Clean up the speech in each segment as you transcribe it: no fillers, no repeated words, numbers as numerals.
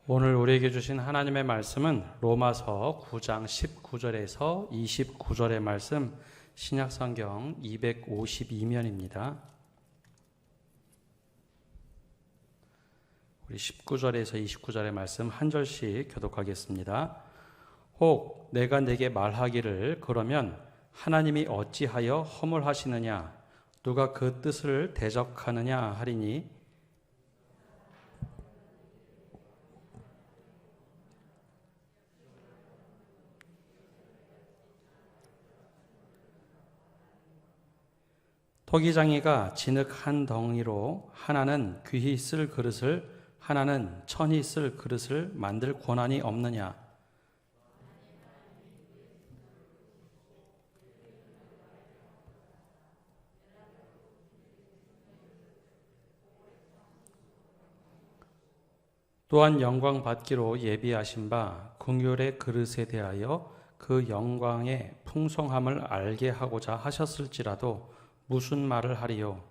오늘 우리에게 주신 하나님의 말씀은 로마서 9장 19절에서 29절의 말씀, 신약성경 252면입니다. 우리 19절에서 29절의 말씀 한 절씩 교독하겠습니다. 혹 내가 내게 말하기를 그러면 하나님이 어찌하여 허물하시느냐, 누가 그 뜻을 대적하느냐 하리니, 토기장이가 진흙 한 덩이로 하나는 귀히 쓸 그릇을 하나는 천히 쓸 그릇을 만들 권한이 없느냐. 또한 영광 받기로 예비하신 바 긍휼의 그릇에 대하여 그 영광의 풍성함을 알게 하고자 하셨을지라도 무슨 말을 하리요?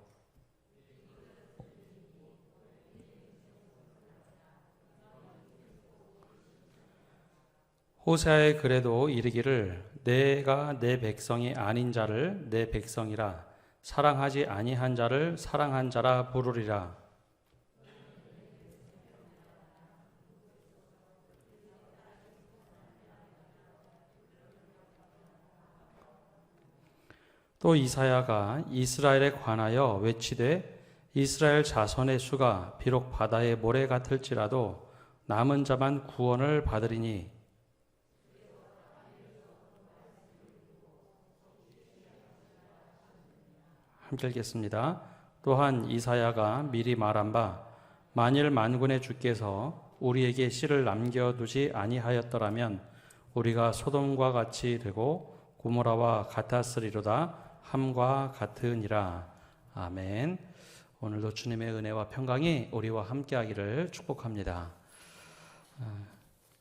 호세아의 글에도 이르기를 내가 내 백성이 아닌 자를 내 백성이라, 사랑하지 아니한 자를 사랑한 자라 부르리라. 또 이사야가 이스라엘에 관하여 외치되 이스라엘 자손의 수가 비록 바다의 모래 같을지라도 남은 자만 구원을 받으리니, 함께 읽겠습니다. 또한 이사야가 미리 말한 바 만일 만군의 주께서 우리에게 씨를 남겨두지 아니하였더라면 우리가 소돔과 같이 되고 고모라와 같았으리로다 함과 같으니라. 아멘. 오늘도 주님의 은혜와 평강이 우리와 함께하기를 축복합니다.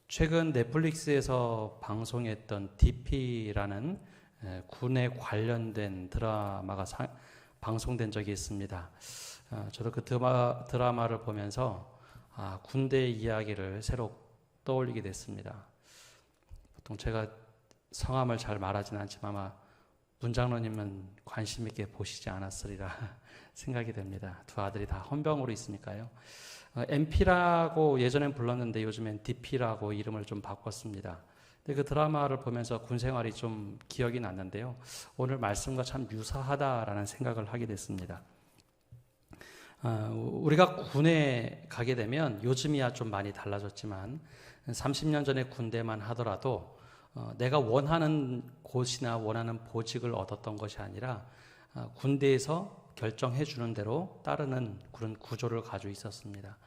최근 넷플릭스에서 방송했던 DP라는 군에 관련된 드라마가 방송된 적이 있습니다. 저도 그 드라마를 보면서 군대 이야기를 새로 떠올리게 됐습니다. 보통 제가 성함을 잘 말하지는 않지만 아마 문장로님은 관심 있게 보시지 않았으리라 생각이 됩니다. 두 아들이 다 헌병으로 있으니까요. MP라고 예전엔 불렀는데 요즘엔 DP라고 이름을 좀 바꿨습니다. 근데 그 드라마를 보면서 군 생활이 좀 기억이 났는데요. 오늘 말씀과 참 유사하다라는 생각을 하게 됐습니다. 우리가 군에 가게 되면 요즘이야 좀 많이 달라졌지만 30년 전에 군대만 하더라도 내가 원하는 곳이나 원하는 보직을 얻었던 것이 아니라 군대에서 결정해 주는 대로 따르는 그런 구조를 가지고 있었습니다.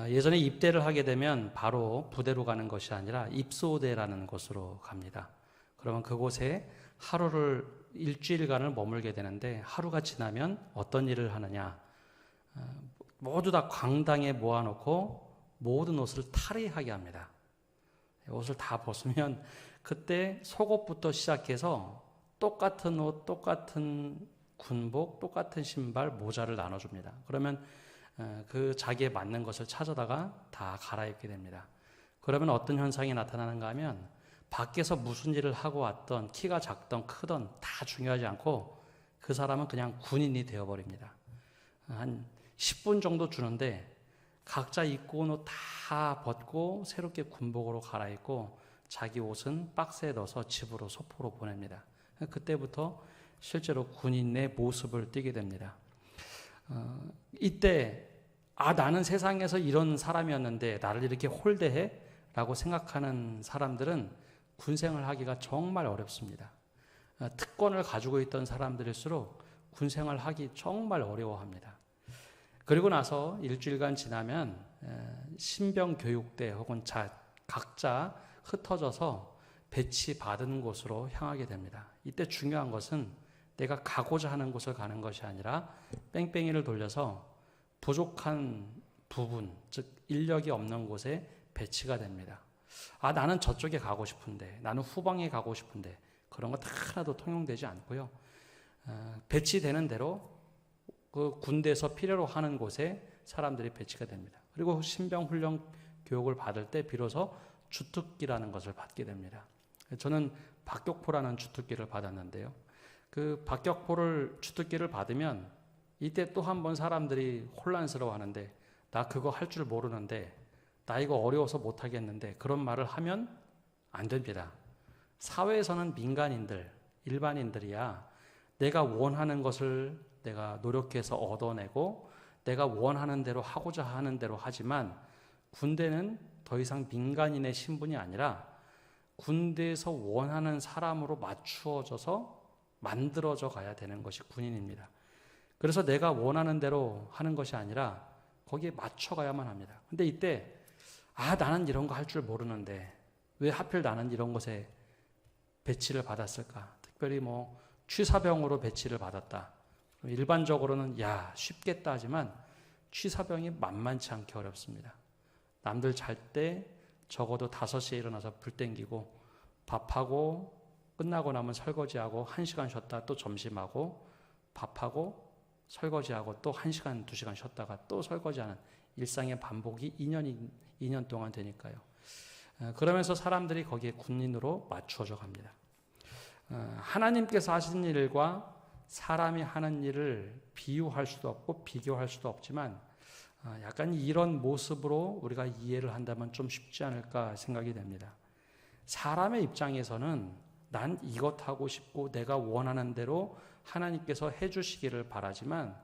예전에 입대를 하게 되면 바로 부대로 가는 것이 아니라 입소대라는 곳으로 갑니다. 그러면 그곳에 하루를 일주일간을 머물게 되는데 하루가 지나면 어떤 일을 하느냐, 모두 다 광당에 모아놓고 모든 옷을 탈의하게 합니다. 옷을 다 벗으면 그때 속옷부터 시작해서 똑같은 옷, 똑같은 군복, 똑같은 신발, 모자를 나눠줍니다. 그러면 그 자기에 맞는 것을 찾아다가 다 갈아입게 됩니다. 그러면 어떤 현상이 나타나는가 하면 밖에서 무슨 일을 하고 왔던, 키가 작던 크던 다 중요하지 않고 그 사람은 그냥 군인이 되어버립니다. 한 10분 정도 주는데 각자 입고 온 옷 다 벗고 새롭게 군복으로 갈아입고 자기 옷은 박스에 넣어서 집으로 소포로 보냅니다. 그때부터 실제로 군인의 모습을 띠게 됩니다. 이때 나는 세상에서 이런 사람이었는데 나를 이렇게 홀대해? 라고 생각하는 사람들은 군생활 하기가 정말 어렵습니다. 특권을 가지고 있던 사람들일수록 군생활 하기 정말 어려워합니다. 그리고 나서 일주일간 지나면 신병교육대 혹은 각자 흩어져서 배치받은 곳으로 향하게 됩니다. 이때 중요한 것은 내가 가고자 하는 곳을 가는 것이 아니라 뺑뺑이를 돌려서 부족한 부분, 즉 인력이 없는 곳에 배치가 됩니다. 나는 저쪽에 가고 싶은데, 나는 후방에 가고 싶은데, 그런 거 다 하나도 통용되지 않고요. 배치되는 대로 그 군대에서 필요로 하는 곳에 사람들이 배치가 됩니다. 그리고 신병 훈련 교육을 받을 때 비로소 주특기라는 것을 받게 됩니다. 저는 박격포라는 주특기를 받았는데요. 그 박격포를 주특기를 받으면 이때 또 한 번 사람들이 혼란스러워하는데, 나 그거 할 줄 모르는데, 나 이거 어려워서 못하겠는데, 그런 말을 하면 안 됩니다. 사회에서는 민간인들, 일반인들이야 내가 원하는 것을 내가 노력해서 얻어내고 내가 원하는 대로 하고자 하는 대로 하지만, 군대는 더 이상 민간인의 신분이 아니라 군대에서 원하는 사람으로 맞추어져서 만들어져 가야 되는 것이 군인입니다. 그래서 내가 원하는 대로 하는 것이 아니라 거기에 맞춰가야만 합니다. 근데 이때 나는 이런 거 할 줄 모르는데 왜 하필 나는 이런 것에 배치를 받았을까? 특별히 취사병으로 배치를 받았다. 일반적으로는 쉽겠다 하지만 취사병이 만만치 않게 어렵습니다. 남들 잘 때 적어도 5시에 일어나서 불 땡기고 밥하고 끝나고 나면 설거지하고 1시간 쉬었다 또 점심하고 밥하고 설거지하고 또 1시간 2시간 쉬었다가 또 설거지하는 일상의 반복이 2년 동안 되니까요. 그러면서 사람들이 거기에 군인으로 맞추어져 갑니다. 하나님께서 하신 일과 사람이 하는 일을 비유할 수도 없고 비교할 수도 없지만 약간 이런 모습으로 우리가 이해를 한다면 좀 쉽지 않을까 생각이 됩니다. 사람의 입장에서는 난 이것 하고 싶고 내가 원하는 대로 하나님께서 해주시기를 바라지만,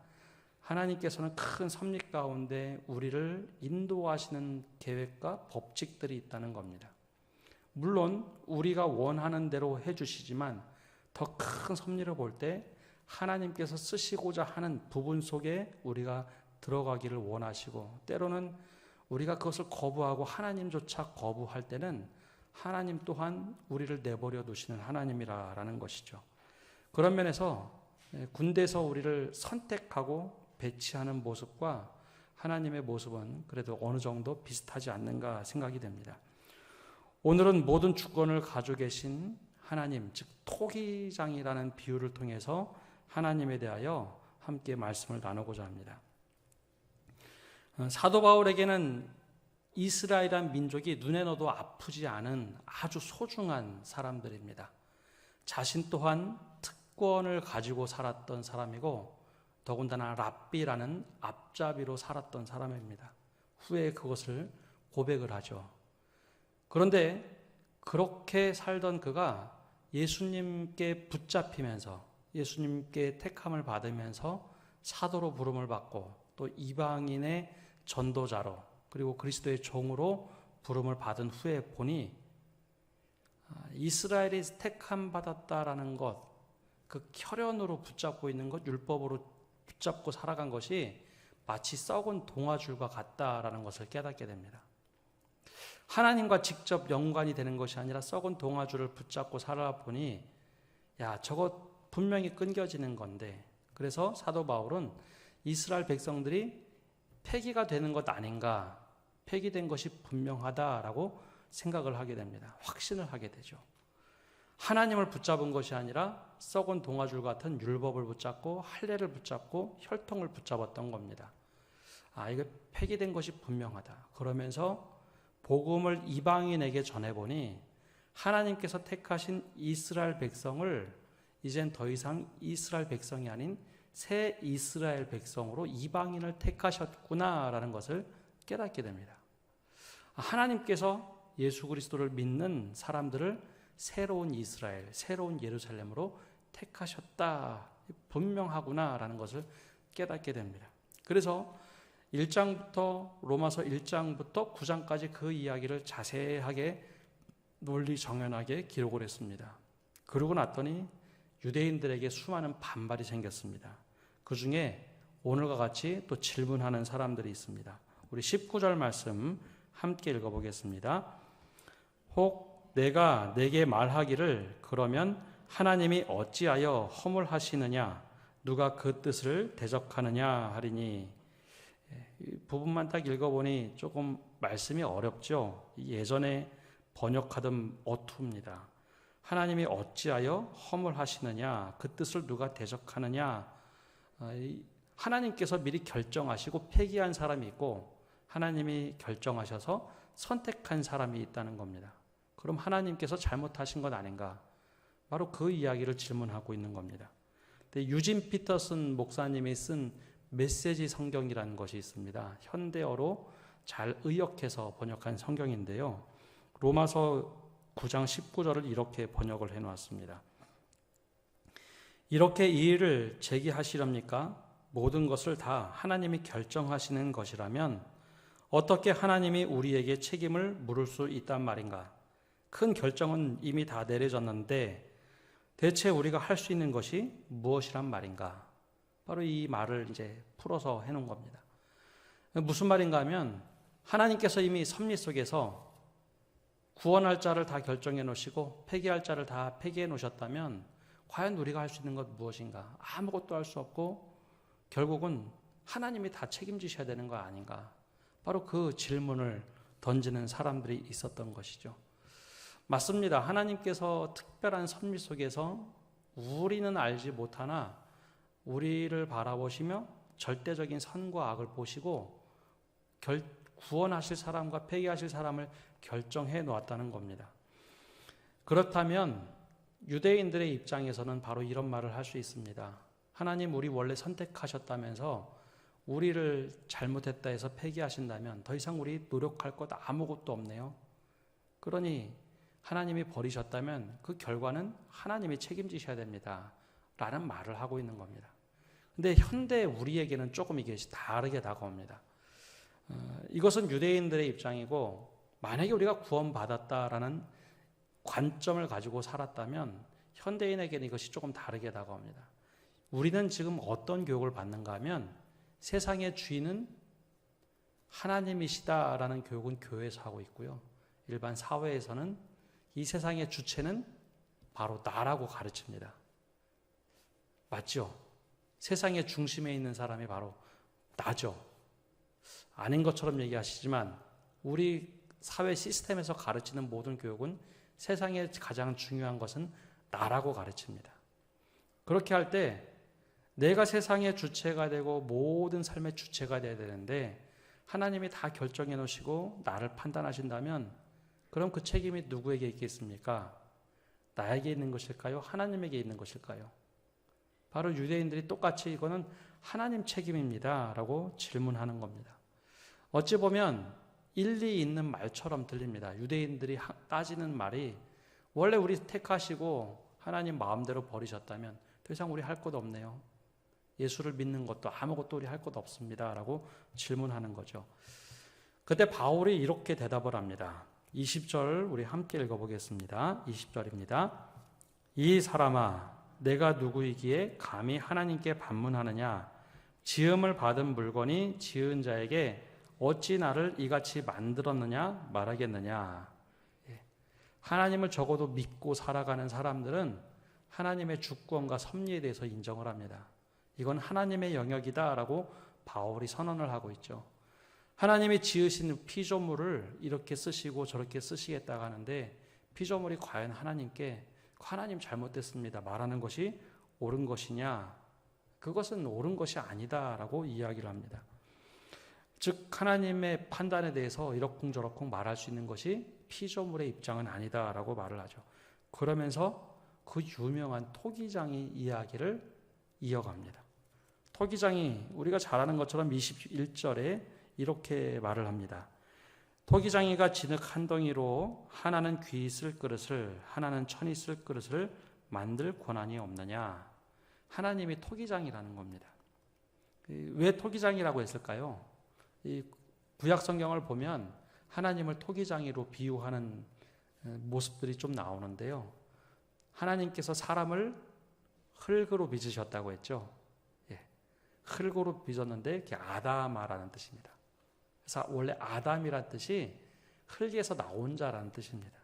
하나님께서는 큰 섭리 가운데 우리를 인도하시는 계획과 법칙들이 있다는 겁니다. 물론 우리가 원하는 대로 해주시지만 더 큰 섭리를 볼 때 하나님께서 쓰시고자 하는 부분 속에 우리가 들어가기를 원하시고, 때로는 우리가 그것을 거부하고 하나님조차 거부할 때는 하나님 또한 우리를 내버려 두시는 하나님이라는 것이죠. 그런 면에서 군대에서 우리를 선택하고 배치하는 모습과 하나님의 모습은 그래도 어느 정도 비슷하지 않는가 생각이 됩니다. 오늘은 모든 주권을 가지고 계신 하나님, 즉 토기장이라는 비유를 통해서 하나님에 대하여 함께 말씀을 나누고자 합니다. 사도 바울에게는 이스라엘이란 민족이 눈에 넣어도 아프지 않은 아주 소중한 사람들입니다. 자신 또한 특권을 가지고 살았던 사람이고 더군다나 랍비라는 앞잡이로 살았던 사람입니다. 후에 그것을 고백을 하죠. 그런데 그렇게 살던 그가 예수님께 붙잡히면서 예수님께 택함을 받으면서 사도로 부름을 받고 또 이방인의 전도자로 그리고 그리스도의 종으로 부름을 받은 후에 보니 이스라엘이 택함 받았다라는 것, 그 혈연으로 붙잡고 있는 것, 율법으로 붙잡고 살아간 것이 마치 썩은 동아줄과 같다라는 것을 깨닫게 됩니다. 하나님과 직접 연관이 되는 것이 아니라 썩은 동아줄을 붙잡고 살아보니 저거 분명히 끊겨지는 건데, 그래서 사도 바울은 이스라엘 백성들이 폐기가 되는 것 아닌가, 폐기된 것이 분명하다라고 생각을 하게 됩니다. 확신을 하게 되죠. 하나님을 붙잡은 것이 아니라 썩은 동아줄 같은 율법을 붙잡고 할례를 붙잡고 혈통을 붙잡았던 겁니다. 이거 폐기된 것이 분명하다. 그러면서 복음을 이방인에게 전해보니 하나님께서 택하신 이스라엘 백성을 이젠 더 이상 이스라엘 백성이 아닌 새 이스라엘 백성으로 이방인을 택하셨구나라는 것을 깨닫게 됩니다. 하나님께서 예수 그리스도를 믿는 사람들을 새로운 이스라엘, 새로운 예루살렘으로 택하셨다, 분명하구나라는 것을 깨닫게 됩니다. 그래서 1장부터 로마서 1장부터 9장까지 그 이야기를 자세하게 논리정연하게 기록을 했습니다. 그러고 났더니 유대인들에게 수많은 반발이 생겼습니다. 그 중에 오늘과 같이 또 질문하는 사람들이 있습니다. 우리 19절 말씀 함께 읽어보겠습니다. 혹 내가 내게 말하기를 그러면 하나님이 어찌하여 허물하시느냐, 누가 그 뜻을 대적하느냐 하리니. 이 부분만 딱 읽어보니 조금 말씀이 어렵죠. 예전에 번역하던 어투입니다. 하나님이 어찌하여 허물하시느냐, 그 뜻을 누가 대적하느냐. 하나님께서 미리 결정하시고 폐기한 사람이 있고 하나님이 결정하셔서 선택한 사람이 있다는 겁니다. 그럼 하나님께서 잘못하신 것 아닌가? 바로 그 이야기를 질문하고 있는 겁니다. 근데 유진 피터슨 목사님이 쓴 메시지 성경이라는 것이 있습니다. 현대어로 잘 의역해서 번역한 성경인데요. 로마서 9장 19절을 이렇게 번역을 해놓았습니다. 이렇게 이 일을 제기하시렵니까? 모든 것을 다 하나님이 결정하시는 것이라면 어떻게 하나님이 우리에게 책임을 물을 수 있단 말인가? 큰 결정은 이미 다 내려졌는데 대체 우리가 할 수 있는 것이 무엇이란 말인가? 바로 이 말을 이제 풀어서 해놓은 겁니다. 무슨 말인가 하면 하나님께서 이미 섭리 속에서 구원할 자를 다 결정해 놓으시고 폐기할 자를 다 폐기해 놓으셨다면 과연 우리가 할 수 있는 것 무엇인가? 아무것도 할 수 없고 결국은 하나님이 다 책임지셔야 되는 거 아닌가? 바로 그 질문을 던지는 사람들이 있었던 것이죠. 맞습니다. 하나님께서 특별한 섭리 속에서 우리는 알지 못하나 우리를 바라보시며 절대적인 선과 악을 보시고 구원하실 사람과 폐기하실 사람을 결정해 놓았다는 겁니다. 그렇다면 유대인들의 입장에서는 바로 이런 말을 할 수 있습니다. 하나님, 우리 원래 선택하셨다면서 우리를 잘못했다 해서 폐기하신다면 더 이상 우리 노력할 것 아무것도 없네요. 그러니 하나님이 버리셨다면 그 결과는 하나님이 책임지셔야 됩니다. 라는 말을 하고 있는 겁니다. 근데 현대 우리에게는 조금 이게 다르게 다가옵니다. 이것은 유대인들의 입장이고 만약에 우리가 구원받았다라는 관점을 가지고 살았다면 현대인에게는 이것이 조금 다르게 다가옵니다. 우리는 지금 어떤 교육을 받는가 하면 세상의 주인은 하나님이시다라는 교육은 교회에서 하고 있고요. 일반 사회에서는 이 세상의 주체는 바로 나라고 가르칩니다. 맞죠? 세상의 중심에 있는 사람이 바로 나죠. 아닌 것처럼 얘기하시지만 우리 사회 시스템에서 가르치는 모든 교육은 세상에 가장 중요한 것은 나라고 가르칩니다. 그렇게 할 때 내가 세상의 주체가 되고 모든 삶의 주체가 되어야 되는데 하나님이 다 결정해 놓으시고 나를 판단하신다면 그럼 그 책임이 누구에게 있겠습니까? 나에게 있는 것일까요? 하나님에게 있는 것일까요? 바로 유대인들이 똑같이 이거는 하나님 책임입니다 라고 질문하는 겁니다. 어찌 보면 일리 있는 말처럼 들립니다. 유대인들이 따지는 말이 원래 우리 택하시고 하나님 마음대로 버리셨다면 더 이상 우리 할 것 없네요. 예수를 믿는 것도 아무것도 우리 할 것 없습니다 라고 질문하는 거죠. 그때 바울이 이렇게 대답을 합니다. 20절 우리 함께 읽어보겠습니다. 20절입니다. 이 사람아, 내가 누구이기에 감히 하나님께 반문하느냐? 지음을 받은 물건이 지은 자에게 어찌 나를 이같이 만들었느냐 말하겠느냐? 하나님을 적어도 믿고 살아가는 사람들은 하나님의 주권과 섭리에 대해서 인정을 합니다. 이건 하나님의 영역이다라고 바울이 선언을 하고 있죠. 하나님이 지으신 피조물을 이렇게 쓰시고 저렇게 쓰시겠다고 하는데 피조물이 과연 하나님께 하나님 잘못됐습니다 말하는 것이 옳은 것이냐? 그것은 옳은 것이 아니다라고 이야기를 합니다. 즉 하나님의 판단에 대해서 이러쿵저러쿵 말할 수 있는 것이 피조물의 입장은 아니다라고 말을 하죠. 그러면서 그 유명한 토기장이 이야기를 이어갑니다. 토기장이 우리가 잘 아는 것처럼 21절에 이렇게 말을 합니다. 토기장이가 진흙 한 덩이로 하나는 귀 쓸 그릇을 하나는 천이 쓸 그릇을 만들 권한이 없느냐? 하나님이 토기장이라는 겁니다. 왜 토기장이라고 했을까요? 이 구약 성경을 보면 하나님을 토기장이로 비유하는 모습들이 좀 나오는데요. 하나님께서 사람을 흙으로 빚으셨다고 했죠. 흙으로 빚었는데 그게 아담아라는 뜻입니다. 그래서 원래 아담이란 뜻이 흙에서 나온 자라는 뜻입니다.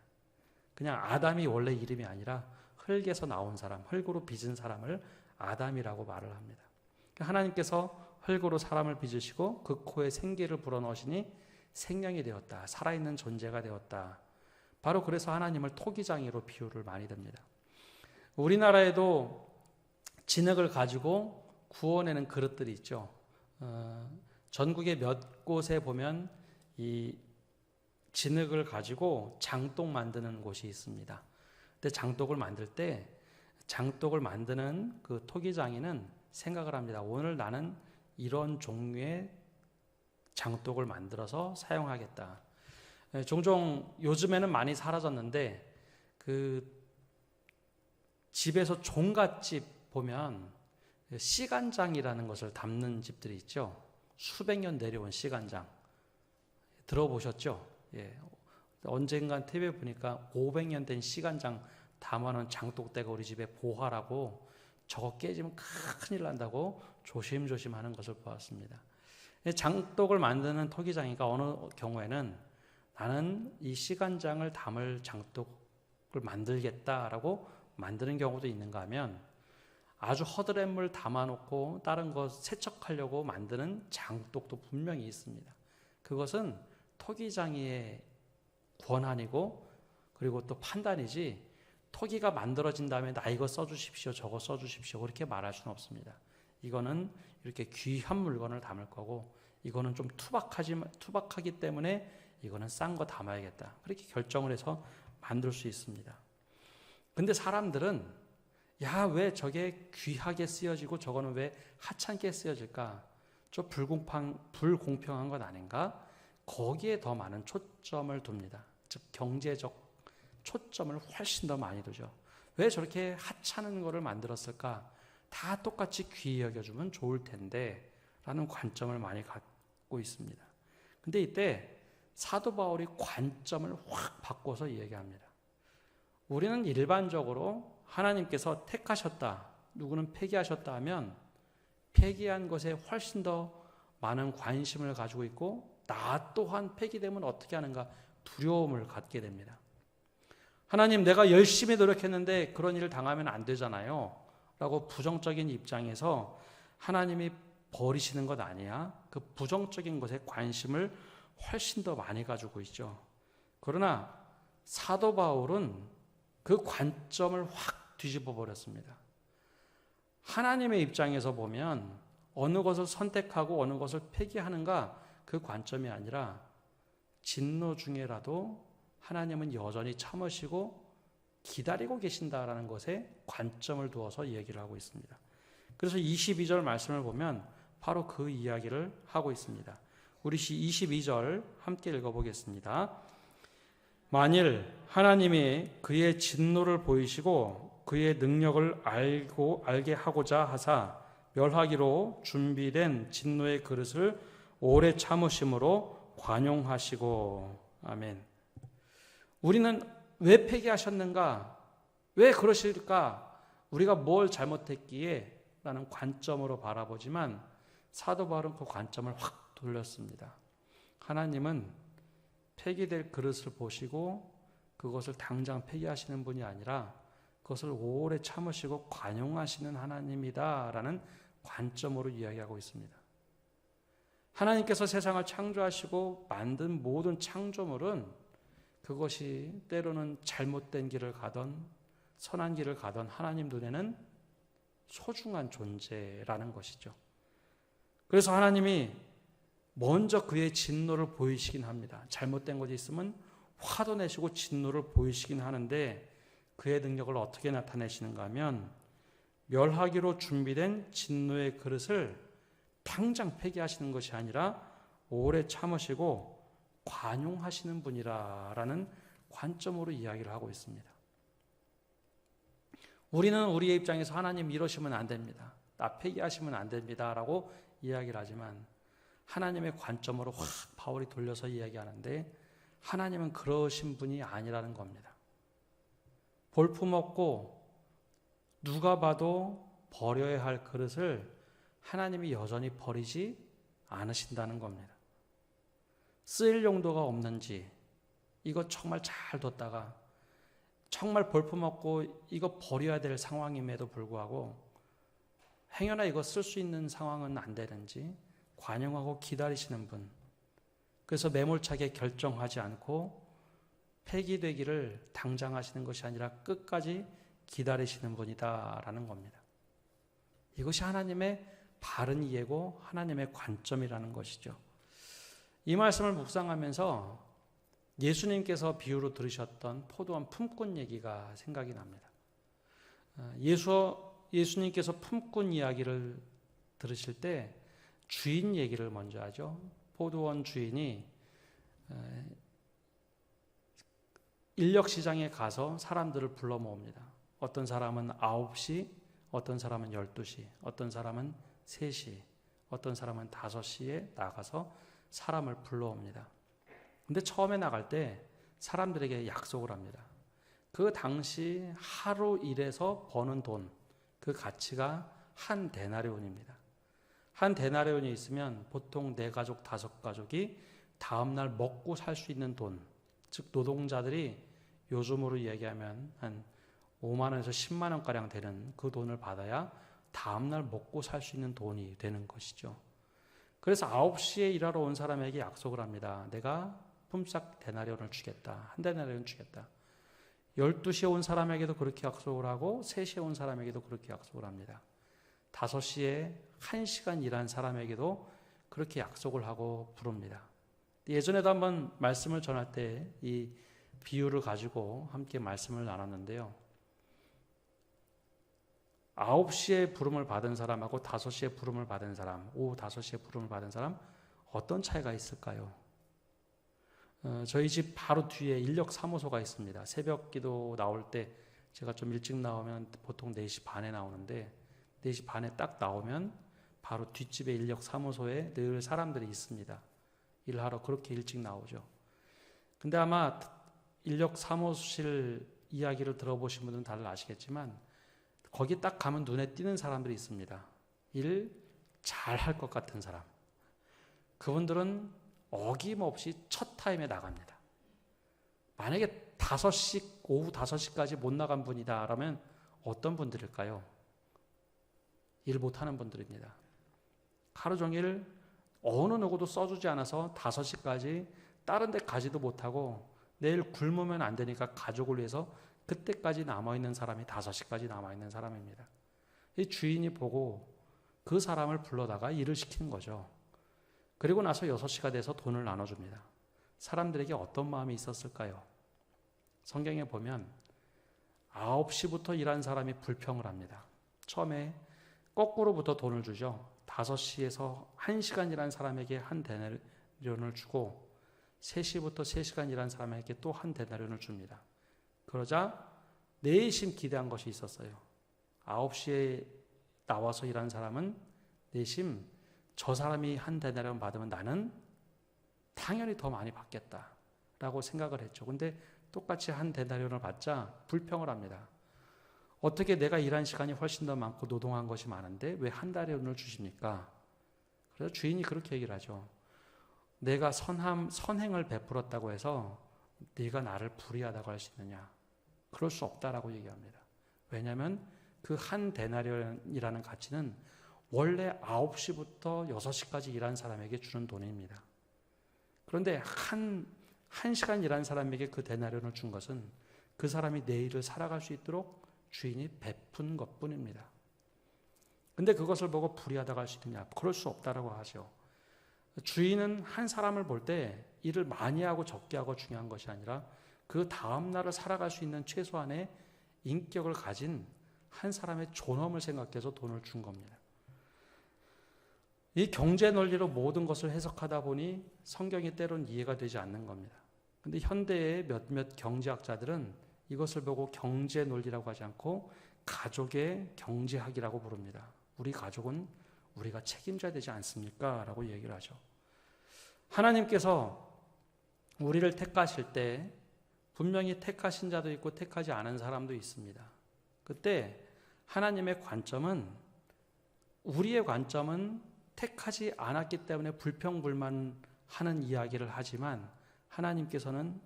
그냥 아담이 원래 이름이 아니라 흙에서 나온 사람, 흙으로 빚은 사람을 아담이라고 말을 합니다. 하나님께서 흙으로 사람을 빚으시고 그 코에 생기를 불어넣으시니 생명이 되었다. 살아있는 존재가 되었다. 바로 그래서 하나님을 토기장이로 비유를 많이 듭니다. 우리나라에도 진흙을 가지고 구워내는 그릇들이 있죠. 전국의 몇 곳에 보면 이 진흙을 가지고 장독 만드는 곳이 있습니다. 근데 장독을 만들 때 장독을 만드는 그 토기장인은 생각을 합니다. 오늘 나는 이런 종류의 장독을 만들어서 사용하겠다. 종종 요즘에는 많이 사라졌는데 그 집에서 종갓집 보면 씨간장이라는 것을 담는 집들이 있죠. 수백 년 내려온 씨간장 들어보셨죠? 예. 언젠간 TV에 보니까 500년 된 씨간장 담아놓은 장독대가 우리 집에 보화라고 저거 깨지면 큰일 난다고 조심조심 하는 것을 보았습니다. 장독을 만드는 토기장이가 어느 경우에는 나는 이 씨간장을 담을 장독을 만들겠다라고 만드는 경우도 있는가 하면 아주 허드렛 물 담아놓고 다른 거 세척하려고 만드는 장독도 분명히 있습니다. 그것은 토기장이의 권한이고 그리고 또 판단이지 토기가 만들어진 다음에 나 이거 써주십시오 저거 써주십시오 그렇게 말할 수는 없습니다. 이거는 이렇게 귀한 물건을 담을 거고 이거는 좀 투박하기 때문에 이거는 싼 거 담아야겠다 그렇게 결정을 해서 만들 수 있습니다. 근데 사람들은 야, 왜 저게 귀하게 쓰여지고 저거는 왜 하찮게 쓰여질까? 저 불공평한 것 아닌가? 거기에 더 많은 초점을 둡니다. 즉 경제적 초점을 훨씬 더 많이 두죠. 왜 저렇게 하찮은 거를 만들었을까? 다 똑같이 귀히 여겨주면 좋을 텐데 라는 관점을 많이 갖고 있습니다. 근데 이때 사도 바울이 관점을 확 바꿔서 이야기합니다. 우리는 일반적으로 하나님께서 택하셨다, 누구는 폐기하셨다 하면 폐기한 것에 훨씬 더 많은 관심을 가지고 있고 나 또한 폐기되면 어떻게 하는가 두려움을 갖게 됩니다. 하나님 내가 열심히 노력했는데 그런 일을 당하면 안 되잖아요 라고 부정적인 입장에서 하나님이 버리시는 것 아니야? 그 부정적인 것에 관심을 훨씬 더 많이 가지고 있죠. 그러나 사도 바울은 그 관점을 확 뒤집어 버렸습니다. 하나님의 입장에서 보면 어느 것을 선택하고 어느 것을 폐기하는가 그 관점이 아니라 진노 중에라도 하나님은 여전히 참으시고 기다리고 계신다라는 것에 관점을 두어서 얘기를 하고 있습니다. 그래서 22절 말씀을 보면 바로 그 이야기를 하고 있습니다. 우리 22절 함께 읽어보겠습니다. 만일 하나님이 그의 진노를 보이시고 그의 능력을 알게 하고자 하사 멸하기로 준비된 진노의 그릇을 오래 참으심으로 관용하시고 아멘. 우리는 왜 폐기하셨는가? 왜 그러실까? 우리가 뭘 잘못했기에? 라는 관점으로 바라보지만 사도 바울은 그 관점을 확 돌렸습니다. 하나님은 폐기될 그릇을 보시고 그것을 당장 폐기하시는 분이 아니라 그것을 오래 참으시고 관용하시는 하나님이다라는 관점으로 이야기하고 있습니다. 하나님께서 세상을 창조하시고 만든 모든 창조물은 그것이 때로는 잘못된 길을 가던 선한 길을 가던 하나님 눈에는 소중한 존재라는 것이죠. 그래서 하나님이 먼저 그의 진노를 보이시긴 합니다. 잘못된 것이 있으면 화도 내시고 진노를 보이시긴 하는데 그의 능력을 어떻게 나타내시는가 하면 멸하기로 준비된 진노의 그릇을 당장 폐기하시는 것이 아니라 오래 참으시고 관용하시는 분이라는 관점으로 이야기를 하고 있습니다. 우리는 우리의 입장에서 하나님 이러시면 안 됩니다. 나 폐기하시면 안 됩니다. 라고 이야기를 하지만 하나님의 관점으로 확 바울이 돌려서 이야기하는데 하나님은 그러신 분이 아니라는 겁니다. 볼품없고 누가 봐도 버려야 할 그릇을 하나님이 여전히 버리지 않으신다는 겁니다. 쓰일 용도가 없는지 이거 정말 잘 뒀다가 정말 볼품없고 이거 버려야 될 상황임에도 불구하고 행여나 이거 쓸 수 있는 상황은 안 되는지 관용하고 기다리시는 분, 그래서 매몰차게 결정하지 않고 폐기되기를 당장 하시는 것이 아니라 끝까지 기다리시는 분이다라는 겁니다. 이것이 하나님의 바른 이해고 하나님의 관점이라는 것이죠. 이 말씀을 묵상하면서 예수님께서 비유로 들으셨던 포도원 품꾼 얘기가 생각이 납니다. 예수님께서 품꾼 이야기를 들으실 때 주인 얘기를 먼저 하죠. 포도원 주인이 인력시장에 가서 사람들을 불러 모읍니다. 어떤 사람은 9시, 어떤 사람은 12시, 어떤 사람은 3시, 어떤 사람은 5시에 나가서 사람을 불러옵니다. 근데 처음에 나갈 때 사람들에게 약속을 합니다. 그 당시 하루 일해서 버는 돈, 그 가치가 한 데나리온입니다. 한 데나리온이 있으면 보통 4가족, 5가족이 다음날 먹고 살 수 있는 돈, 즉 노동자들이 요즘으로 얘기하면 한 5만 원에서 10만 원가량 되는 그 돈을 받아야 다음날 먹고 살 수 있는 돈이 되는 것이죠. 그래서 9시에 일하러 온 사람에게 약속을 합니다. 내가 품삯 데나리온을 주겠다. 한 데나리온 주겠다. 12시에 온 사람에게도 그렇게 약속을 하고 3시에 온 사람에게도 그렇게 약속을 합니다. 5시에 1시간 일한 사람에게도 그렇게 약속을 하고 부릅니다. 예전에도 한번 말씀을 전할 때 이 비유를 가지고 함께 말씀을 나눴는데요. 9시에 부름을 받은 사람하고 5시에 부름을 받은 사람, 오후 5시에 부름을 받은 사람 어떤 차이가 있을까요? 저희 집 바로 뒤에 인력사무소가 있습니다. 새벽 기도 나올 때 제가 좀 일찍 나오면 보통 4시 반에 나오는데 4시 반에 딱 나오면 바로 뒷집에 인력사무소에 늘 사람들이 있습니다. 일하러 그렇게 일찍 나오죠. 근데 아마 인력사무실 이야기를 들어보신 분들은 다들 아시겠지만 거기 딱 가면 눈에 띄는 사람들이 있습니다. 일 잘할 것 같은 사람. 그분들은 어김없이 첫 타임에 나갑니다. 만약에 오후 5시까지 못 나간 분이다 라면 어떤 분들일까요? 일 못하는 분들입니다. 하루 종일 어느 누구도 써주지 않아서 5시까지 다른 데 가지도 못하고 내일 굶으면 안 되니까 가족을 위해서 그때까지 남아있는 사람이 5시까지 남아있는 사람입니다. 이 주인이 보고 그 사람을 불러다가 일을 시키는 거죠. 그리고 나서 6시가 돼서 돈을 나눠줍니다. 사람들에게 어떤 마음이 있었을까요? 성경에 보면 9시부터 일한 사람이 불평을 합니다. 처음에 거꾸로부터 돈을 주죠. 5시에서 1시간 일한 사람에게 한 데나리온을 주고 3시부터 3시간 일한 사람에게 또 한 데나리온을 줍니다. 그러자 내심 기대한 것이 있었어요. 9시에 나와서 일한 사람은 내심 저 사람이 한 데나리온 받으면 나는 당연히 더 많이 받겠다라고 생각을 했죠. 근데 똑같이 한 데나리온을 받자 불평을 합니다. 어떻게 내가 일한 시간이 훨씬 더 많고 노동한 것이 많은데 왜 한 데나리온을 주십니까? 그래서 주인이 그렇게 얘기를 하죠. 내가 선행을 베풀었다고 해서 네가 나를 불의하다고 할 수 있느냐? 그럴 수 없다라고 얘기합니다. 왜냐하면 그 한 데나리온이라는 가치는 원래 9시부터 6시까지 일한 사람에게 주는 돈입니다. 그런데 한 시간 일한 사람에게 그 데나리온을 준 것은 그 사람이 내일을 살아갈 수 있도록 주인이 베푼 것뿐입니다. 근데 그것을 보고 불의하다고 할 수 있느냐? 그럴 수 없다라고 하죠. 주인은 한 사람을 볼 때 일을 많이 하고 적게 하고 중요한 것이 아니라 그 다음 날을 살아갈 수 있는 최소한의 인격을 가진 한 사람의 존엄을 생각해서 돈을 준 겁니다. 이 경제 논리로 모든 것을 해석하다 보니 성경이 때론 이해가 되지 않는 겁니다. 근데 현대의 몇몇 경제학자들은 이것을 보고 경제 논리라고 하지 않고 가족의 경제학이라고 부릅니다. 우리 가족은 우리가 책임져야 되지 않습니까? 라고 얘기를 하죠. 하나님께서 우리를 택하실 때 분명히 택하신 자도 있고 택하지 않은 사람도 있습니다. 그때 하나님의 관점은, 우리의 관점은 택하지 않았기 때문에 불평불만하는 이야기를 하지만 하나님께서는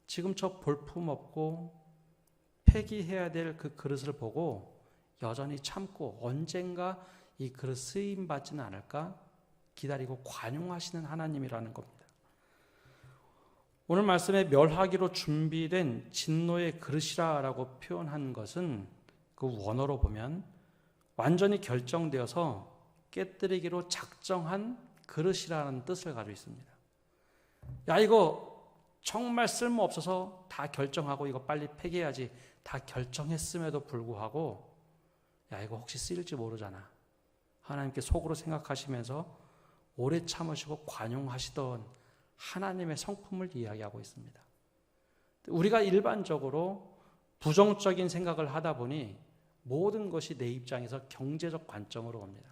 지금 저 볼품없고 폐기해야 될 그 그릇을 보고 여전히 참고 언젠가 이 그릇 쓰임받지는 않을까 기다리고 관용하시는 하나님이라는 겁니다. 오늘 말씀에 멸하기로 준비된 진노의 그릇이라고 표현한 것은 그 원어로 보면 완전히 결정되어서 깨뜨리기로 작정한 그릇이라는 뜻을 가지고 있습니다. 야, 이거 정말 쓸모없어서 다 결정하고 이거 빨리 폐기해야지 다 결정했음에도 불구하고 야, 이거 혹시 쓰일지 모르잖아. 하나님께 속으로 생각하시면서 오래 참으시고 관용하시던 하나님의 성품을 이야기하고 있습니다. 우리가 일반적으로 부정적인 생각을 하다 보니 모든 것이 내 입장에서 경제적 관점으로 옵니다.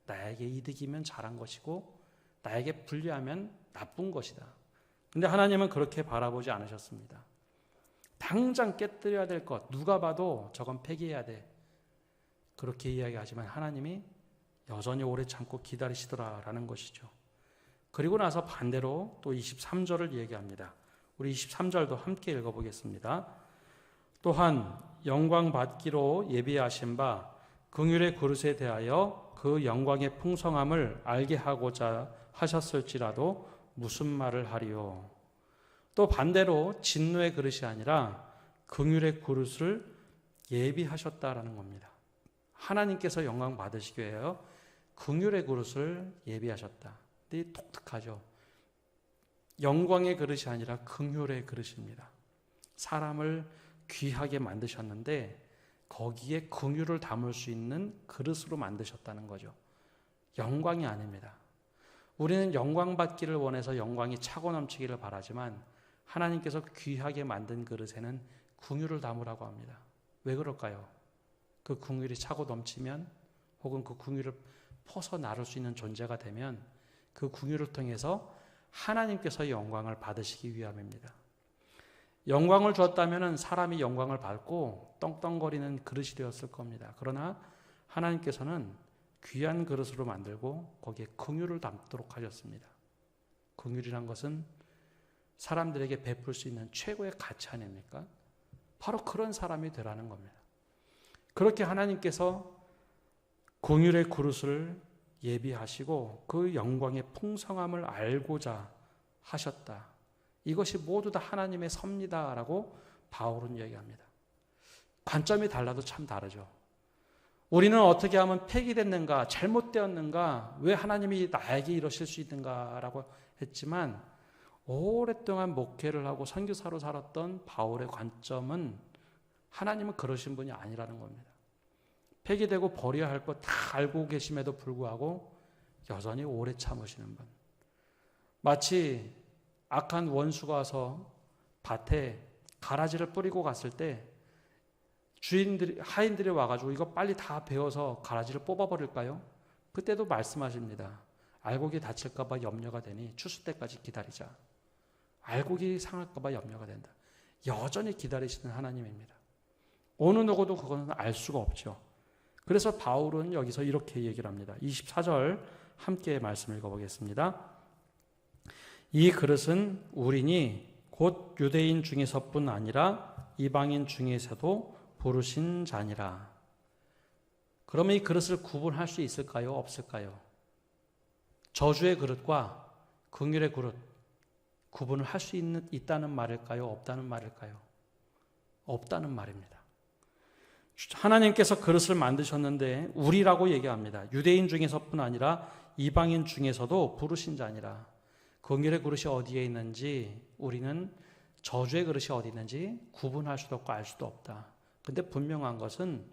나에게 이득이면 잘한 것이고 나에게 불리하면 나쁜 것이다. 근데 하나님은 그렇게 바라보지 않으셨습니다. 당장 깨뜨려야 될 것, 누가 봐도 저건 폐기해야 돼. 그렇게 이야기하지만 하나님이 여전히 오래 참고 기다리시더라라는 것이죠. 그리고 나서 반대로 또 23절을 얘기합니다. 우리 23절도 함께 읽어보겠습니다. 또한 영광 받기로 예비하신 바 긍휼의 그릇에 대하여 그 영광의 풍성함을 알게 하고자 하셨을지라도 무슨 말을 하리요. 또 반대로 진노의 그릇이 아니라 긍휼의 그릇을 예비하셨다라는 겁니다. 하나님께서 영광 받으시기 위하여 긍휼의 그릇을 예비하셨다. 근데 독특하죠. 영광의 그릇이 아니라 긍휼의 그릇입니다. 사람을 귀하게 만드셨는데 거기에 긍휼을 담을 수 있는 그릇으로 만드셨다는 거죠. 영광이 아닙니다. 우리는 영광 받기를 원해서 영광이 차고 넘치기를 바라지만 하나님께서 귀하게 만든 그릇에는 긍휼을 담으라고 합니다. 왜 그럴까요? 그 긍휼이 차고 넘치면 혹은 그 긍휼을 퍼서 나를 수 있는 존재가 되면 그 긍휼을 통해서 하나님께서 영광을 받으시기 위함입니다. 영광을 주었다면 사람이 영광을 받고 떵떵거리는 그릇이 되었을 겁니다. 그러나 하나님께서는 귀한 그릇으로 만들고 거기에 긍휼을 담도록 하셨습니다. 긍휼이란 것은 사람들에게 베풀 수 있는 최고의 가치 아닙니까? 바로 그런 사람이 되라는 겁니다. 그렇게 하나님께서 긍휼의 그릇을 예비하시고 그 영광의 풍성함을 알고자 하셨다. 이것이 모두 다 하나님의 섭니다라고 바울은 얘기합니다. 관점이 달라도 참 다르죠. 우리는 어떻게 하면 폐기됐는가, 잘못되었는가, 왜 하나님이 나에게 이러실 수 있는가라고 했지만 오랫동안 목회를 하고 선교사로 살았던 바울의 관점은 하나님은 그러신 분이 아니라는 겁니다. 폐기되고 버려야 할 것 다 알고 계심에도 불구하고 여전히 오래 참으시는 분. 마치 악한 원수가 와서 밭에 가라지를 뿌리고 갔을 때 하인들이 와가지고 이거 빨리 다 베어서 가라지를 뽑아버릴까요? 그때도 말씀하십니다. 알곡이 다칠까봐 염려가 되니 추수 때까지 기다리자. 알곡이 상할까봐 염려가 된다. 여전히 기다리시는 하나님입니다. 어느 누구도 그거는 알 수가 없죠. 그래서 바울은 여기서 이렇게 얘기를 합니다. 24절 함께 말씀 읽어보겠습니다. 이 그릇은 우리니 곧 유대인 중에서뿐 아니라 이방인 중에서도 부르신 자니라. 그러면 이 그릇을 구분할 수 있을까요? 없을까요? 저주의 그릇과 긍휼의 그릇 구분을 할 수 있다는 말일까요? 없다는 말일까요? 없다는 말입니다. 하나님께서 그릇을 만드셨는데 우리라고 얘기합니다. 유대인 중에서뿐 아니라 이방인 중에서도 부르신 자니라. 긍휼의 그릇이 어디에 있는지 우리는 저주의 그릇이 어디 있는지 구분할 수도 없고 알 수도 없다. 근데 분명한 것은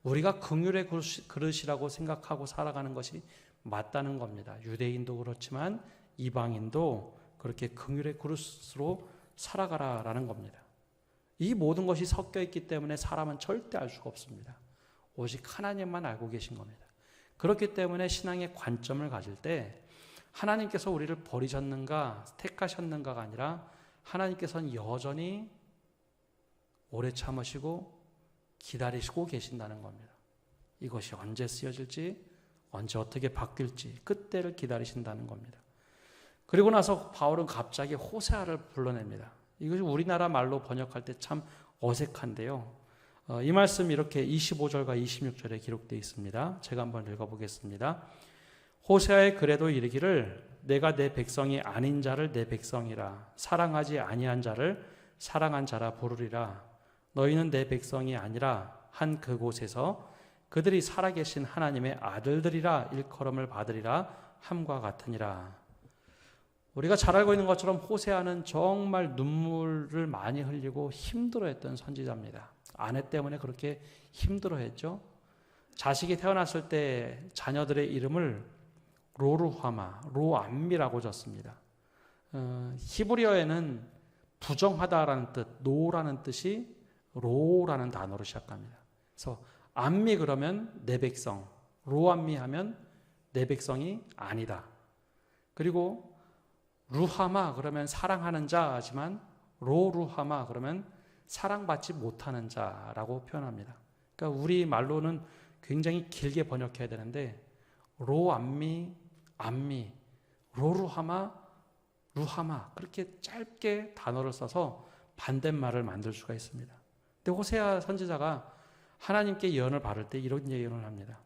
우리가 긍휼의 그릇이라고 생각하고 살아가는 것이 맞다는 겁니다. 유대인도 그렇지만 이방인도 그렇게 긍휼의 그릇으로 살아가라라는 겁니다. 이 모든 것이 섞여 있기 때문에 사람은 절대 알 수가 없습니다. 오직 하나님만 알고 계신 겁니다. 그렇기 때문에 신앙의 관점을 가질 때 하나님께서 우리를 버리셨는가 택하셨는가가 아니라 하나님께서는 여전히 오래 참으시고 기다리시고 계신다는 겁니다. 이것이 언제 쓰여질지 언제 어떻게 바뀔지 그때를 기다리신다는 겁니다. 그리고 나서 바울은 갑자기 호세아를 불러냅니다. 이것이 우리나라 말로 번역할 때 참 어색한데요. 이 말씀 이렇게 25절과 26절에 기록되어 있습니다. 제가 한번 읽어보겠습니다. 호세아의 글에도 이르기를 내가 내 백성이 아닌 자를 내 백성이라 사랑하지 아니한 자를 사랑한 자라 부르리라. 너희는 내 백성이 아니라 한 그곳에서 그들이 살아계신 하나님의 아들들이라 일컬음을 받으리라 함과 같으니라. 우리가 잘 알고 있는 것처럼 호세아는 정말 눈물을 많이 흘리고 힘들어했던 선지자입니다. 아내 때문에 그렇게 힘들어했죠. 자식이 태어났을 때 자녀들의 이름을 로루하마, 로암미라고 졌습니다. 히브리어에는 부정하다라는 뜻, 노라는 뜻이 로라는 단어로 시작합니다. 그래서 암미 그러면 내 백성, 로암미 하면 내 백성이 아니다. 그리고 루하마 그러면 사랑하는 자지만 로루하마 그러면 사랑받지 못하는 자라고 표현합니다. 그러니까 우리 말로는 굉장히 길게 번역해야 되는데 로암미, 암미, 로루하마, 루하마 그렇게 짧게 단어를 써서 반대말을 만들 수가 있습니다. 근데 호세아 선지자가 하나님께 예언을 바를 때 이런 예언을 합니다.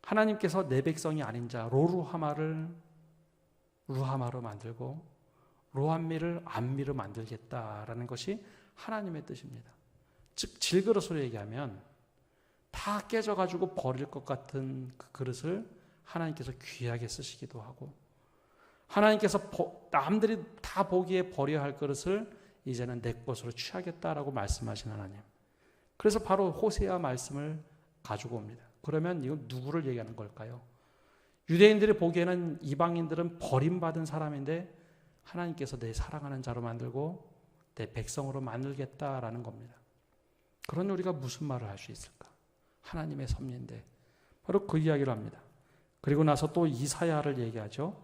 하나님께서 내 백성이 아닌 자 로루하마를 루하마로 만들고 로암미를 암미로 만들겠다라는 것이 하나님의 뜻입니다. 즉 질그릇으로 얘기하면 다 깨져가지고 버릴 것 같은 그 그릇을 하나님께서 귀하게 쓰시기도 하고 하나님께서 남들이 다 보기에 버려야 할 그릇을 이제는 내 것으로 취하겠다라고 말씀하신 하나님. 그래서 바로 호세아 말씀을 가지고 옵니다. 그러면 이건 누구를 얘기하는 걸까요? 유대인들이 보기에는 이방인들은 버림받은 사람인데 하나님께서 내 사랑하는 자로 만들고 내 백성으로 만들겠다라는 겁니다. 그런 우리가 무슨 말을 할 수 있을까? 하나님의 섭리인데 바로 그 이야기를 합니다. 그리고 나서 또 이사야를 얘기하죠.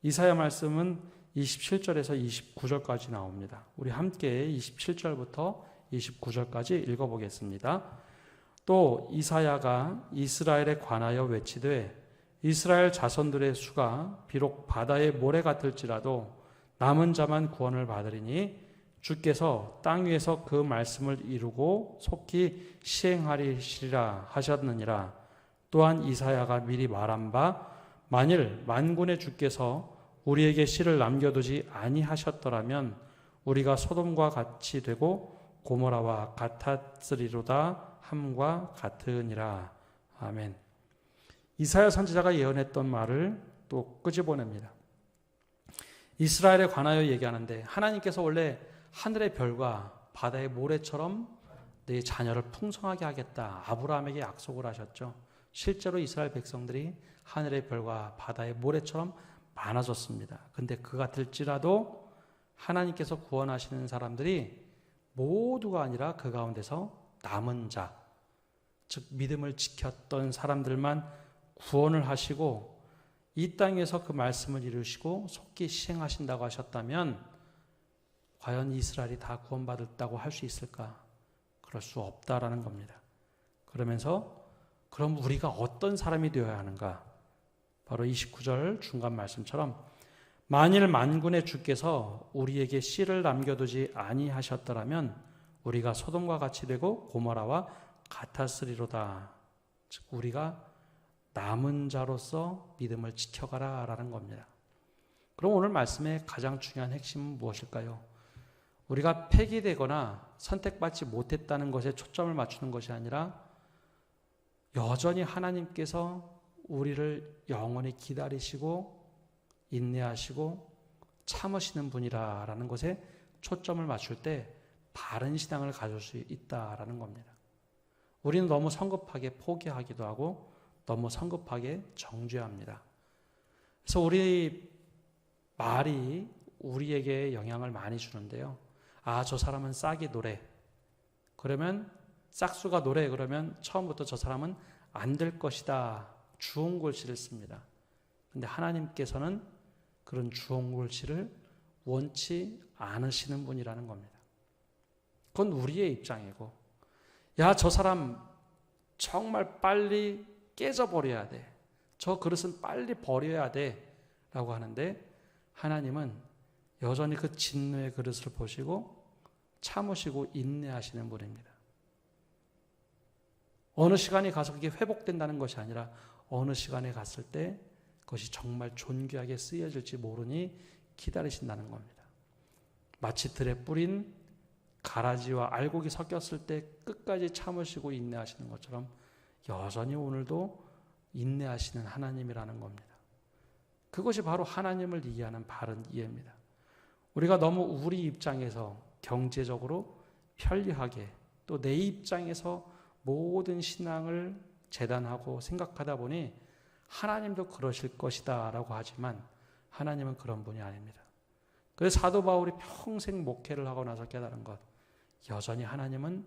이사야 말씀은 27절에서 29절까지 나옵니다. 우리 함께 27절부터 29절까지 읽어보겠습니다. 또 이사야가 이스라엘에 관하여 외치되 이스라엘 자손들의 수가 비록 바다의 모래 같을지라도 남은 자만 구원을 받으리니 주께서 땅 위에서 그 말씀을 이루고 속히 시행하리시리라 하셨느니라. 또한 이사야가 미리 말한 바 만일 만군의 주께서 우리에게 씨를 남겨두지 아니하셨더라면 우리가 소돔과 같이 되고 고모라와 같았으리로다 함과 같으니라. 아멘. 이사야 선지자가 예언했던 말을 또 끄집어냅니다. 이스라엘에 관하여 얘기하는데 하나님께서 원래 하늘의 별과 바다의 모래처럼 내 자녀를 풍성하게 하겠다. 아브라함에게 약속을 하셨죠. 실제로 이스라엘 백성들이 하늘의 별과 바다의 모래처럼 많아졌습니다. 근데 그 같을지라도 하나님께서 구원하시는 사람들이 모두가 아니라 그 가운데서 남은 자, 즉 믿음을 지켰던 사람들만 구원을 하시고 이 땅에서 그 말씀을 이루시고 속히 시행하신다고 하셨다면 과연 이스라엘이 다 구원받았다고 할 수 있을까? 그럴 수 없다라는 겁니다. 그러면서 그럼 우리가 어떤 사람이 되어야 하는가? 바로 29절 중간 말씀처럼 만일 만군의 주께서 우리에게 씨를 남겨두지 아니하셨더라면 우리가 소돔과 같이 되고 고모라와 같았으리로다. 즉 우리가 남은 자로서 믿음을 지켜가라 라는 겁니다. 그럼 오늘 말씀의 가장 중요한 핵심은 무엇일까요? 우리가 폐기되거나 선택받지 못했다는 것에 초점을 맞추는 것이 아니라 여전히 하나님께서 우리를 영원히 기다리시고 인내하시고 참으시는 분이라는 것에 초점을 맞출 때 바른 신앙을 가질 수 있다라는 겁니다. 우리는 너무 성급하게 포기하기도 하고 너무 성급하게 정죄합니다. 그래서 우리 말이 우리에게 영향을 많이 주는데요. 아, 저 사람은 싹이 노래. 그러면 싹수가 노래 그러면 처음부터 저 사람은 안 될 것이다. 주홍글씨를 씁니다. 근데 하나님께서는 그런 주홍글씨를 원치 않으시는 분이라는 겁니다. 그건 우리의 입장이고 야, 저 사람 정말 빨리 깨져버려야 돼. 저 그릇은 빨리 버려야 돼. 라고 하는데 하나님은 여전히 그 진노의 그릇을 보시고 참으시고 인내하시는 분입니다. 어느 시간이 가서 그게 회복된다는 것이 아니라 어느 시간에 갔을 때 그것이 정말 존귀하게 쓰여질지 모르니 기다리신다는 겁니다. 마치 들에 뿌린 가라지와 알곡이 섞였을 때 끝까지 참으시고 인내하시는 것처럼 여전히 오늘도 인내하시는 하나님이라는 겁니다. 그것이 바로 하나님을 이해하는 바른 이해입니다. 우리가 너무 우리 입장에서 경제적으로 편리하게 또 내 입장에서 모든 신앙을 재단하고 생각하다 보니 하나님도 그러실 것이다 라고 하지만 하나님은 그런 분이 아닙니다. 그래서 사도 바울이 평생 목회를 하고 나서 깨달은 것, 여전히 하나님은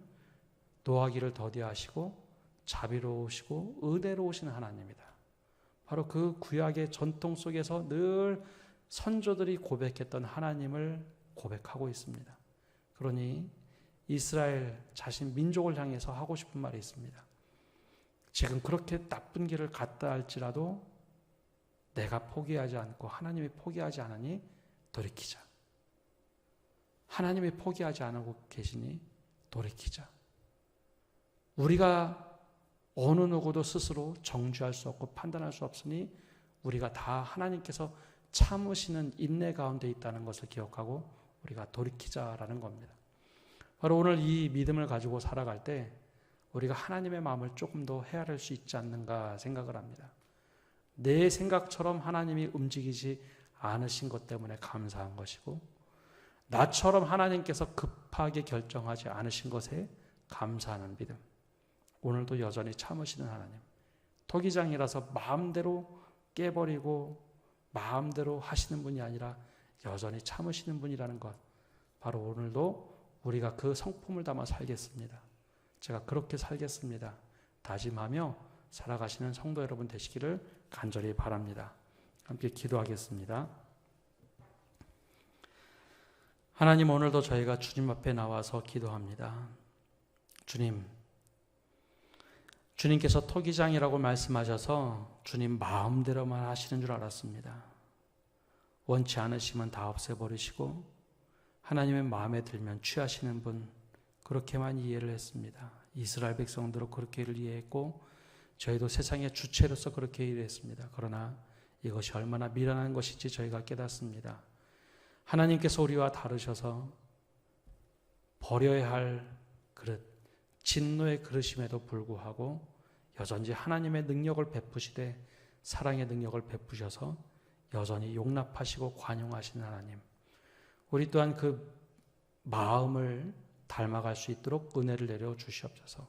노하기를 더디하시고 자비로우시고 은혜로우신 하나님이다. 바로 그 구약의 전통 속에서 늘 선조들이 고백했던 하나님을 고백하고 있습니다. 그러니 이스라엘 자신 민족을 향해서 하고 싶은 말이 있습니다. 지금 그렇게 나쁜 길을 갔다 할지라도 내가 포기하지 않고 하나님이 포기하지 않으니 돌이키자. 하나님이 포기하지 않고 계시니 돌이키자. 우리가 어느 누구도 스스로 정죄할 수 없고 판단할 수 없으니 우리가 다 하나님께서 참으시는 인내 가운데 있다는 것을 기억하고 우리가 돌이키자라는 겁니다. 바로 오늘 이 믿음을 가지고 살아갈 때 우리가 하나님의 마음을 조금 더 헤아릴 수 있지 않는가 생각을 합니다. 내 생각처럼 하나님이 움직이지 않으신 것 때문에 감사한 것이고 나처럼 하나님께서 급하게 결정하지 않으신 것에 감사하는 믿음. 오늘도 여전히 참으시는 하나님. 토기장이라서 마음대로 깨버리고 마음대로 하시는 분이 아니라 여전히 참으시는 분이라는 것. 바로 오늘도 우리가 그 성품을 담아 살겠습니다. 제가 그렇게 살겠습니다. 다짐하며 살아가시는 성도 여러분 되시기를 간절히 바랍니다. 함께 기도하겠습니다. 하나님, 오늘도 저희가 주님 앞에 나와서 기도합니다. 주님께서 토기장이라고 말씀하셔서 주님 마음대로만 하시는 줄 알았습니다. 원치 않으시면 다 없애버리시고 하나님의 마음에 들면 취하시는 분, 그렇게만 이해를 했습니다. 이스라엘 백성들은 그렇게 이해했고 저희도 세상의 주체로서 그렇게 이해했습니다. 그러나 이것이 얼마나 미련한 것인지 저희가 깨닫습니다. 하나님께서 우리와 다르셔서 버려야 할 그릇, 진노의 그릇임에도 불구하고 여전히 하나님의 능력을 베푸시되 사랑의 능력을 베푸셔서 여전히 용납하시고 관용하시는 하나님. 우리 또한 그 마음을 닮아갈 수 있도록 은혜를 내려 주시옵소서.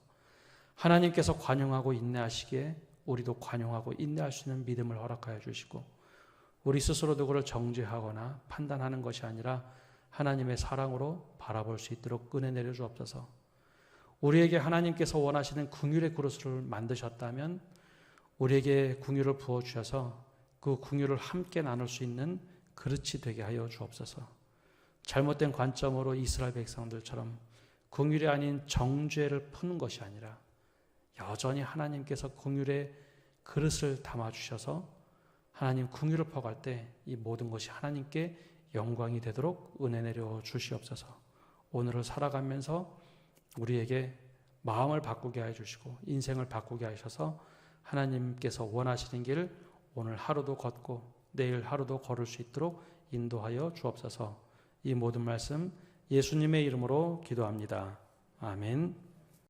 하나님께서 관용하고 인내하시기에 우리도 관용하고 인내할 수 있는 믿음을 허락하여 주시고 우리 스스로 누구를 정죄하거나 판단하는 것이 아니라 하나님의 사랑으로 바라볼 수 있도록 은혜 내려 주옵소서. 우리에게 하나님께서 원하시는 긍휼의 그릇을 만드셨다면 우리에게 긍휼을 부어주셔서 그 긍휼을 함께 나눌 수 있는 그릇이 되게 하여 주옵소서. 잘못된 관점으로 이스라엘 백성들처럼 긍휼이 아닌 정죄를 푸는 것이 아니라 여전히 하나님께서 긍휼의 그릇을 담아주셔서 하나님 긍휼을 퍼갈 때 이 모든 것이 하나님께 영광이 되도록 은혜 내려 주시옵소서. 오늘을 살아가면서 우리에게 마음을 바꾸게 해주시고 인생을 바꾸게 하셔서 하나님께서 원하시는 길 오늘 하루도 걷고 내일 하루도 걸을 수 있도록 인도하여 주옵소서. 이 모든 말씀 예수님의 이름으로 기도합니다. 아멘.